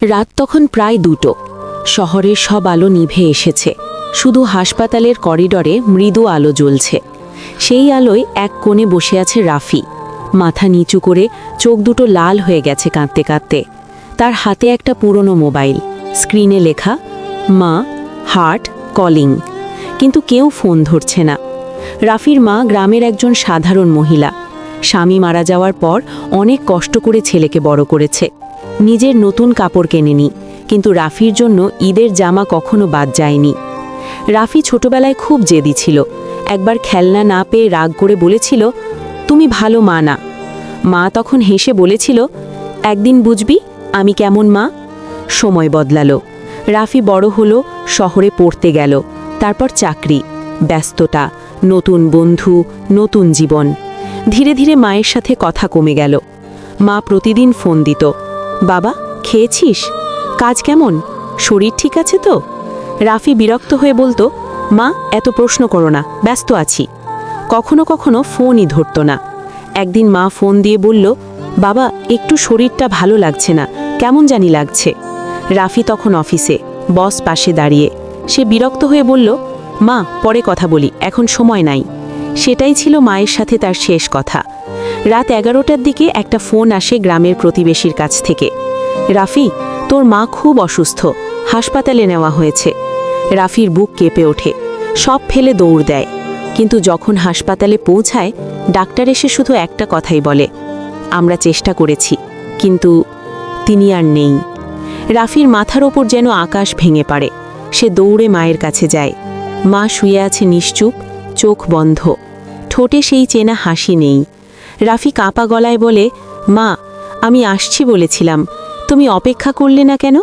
রাত তখন প্রায় 2টো। শহরের সব আলো নিভে এসেছে, শুধু হাসপাতালের করিডরে মৃদু আলো জ্বলছে। সেই আলোয় এক কোণে বসে আছে রাফি, মাথা নিচু করে, চোখ দুটো লাল হয়ে গেছে কাঁদতে কাঁদতে। তার হাতে একটা পুরনো মোবাইল, স্ক্রিনে লেখা মা, হার্ট, কলিং। কিন্তু কেউ ফোন ধরছে না। রাফির মা গ্রামের একজন সাধারণ মহিলা, স্বামী মারা যাওয়ার পর অনেক কষ্ট করে ছেলেকে বড় করেছে। নিজের নতুন কাপড় কেনেনি, কিন্তু রাফির জন্য ঈদের জামা কখনো বাদ যায়নি। রাফি ছোটবেলায় খুব জেদি ছিল। একবার খেলনা না পেয়ে রাগ করে বলেছিল, তুমি ভালো মা না। মা তখন হেসে বলেছিল, একদিন বুঝবি আমি কেমন মা। সময় বদলালো, রাফি বড় হলো, শহরে পড়তে গেল, তারপর চাকরি, ব্যস্ততা, নতুন বন্ধু, নতুন জীবন। ধীরে ধীরে মায়ের সাথে কথা কমে গেল। মা প্রতিদিন ফোন দিত, বাবা খেয়েছিস, কাজ কেমন, শরীর ঠিক আছে তো। রাফি বিরক্ত হয়ে বলতো, মা এত প্রশ্ন করো না, ব্যস্ত আছি। কখনো কখনো ফোনই ধরত না। একদিন মা ফোন দিয়ে বলল, বাবা একটু শরীরটা ভালো লাগছে না, কেমন জানি লাগছে। রাফি তখন অফিসে, বস পাশে দাঁড়িয়ে। সে বিরক্ত হয়ে বলল, মা পরে কথা বলি, এখন সময় নাই। সেটাই ছিল মায়ের সাথে তার শেষ কথা। রাত 11টার দিকে একটা ফোন আসে গ্রামের প্রতিবেশীর কাছ থেকে, রাফি তোর মা খুব অসুস্থ, হাসপাতালে নেওয়া হয়েছে। রাফির বুক কেঁপে ওঠে, সব ফেলে দৌড় দেয়। কিন্তু যখন হাসপাতালে পৌঁছায়, ডাক্তার এসে শুধু একটা কথাই বলে, আমরা চেষ্টা করেছি, কিন্তু তিনি আর নেই। রাফির মাথার ওপর যেন আকাশ ভেঙে পড়ে। সে দৌড়ে মায়ের কাছে যায়। মা শুয়ে আছে নিশ্চুপ, চোখ বন্ধ, ঠোঁটে সেই চেনা হাসি নেই। রাফি কাঁপা গলায় বলে, মা আমি আসছি বলেছিলাম, তুমি অপেক্ষা করলে না কেন।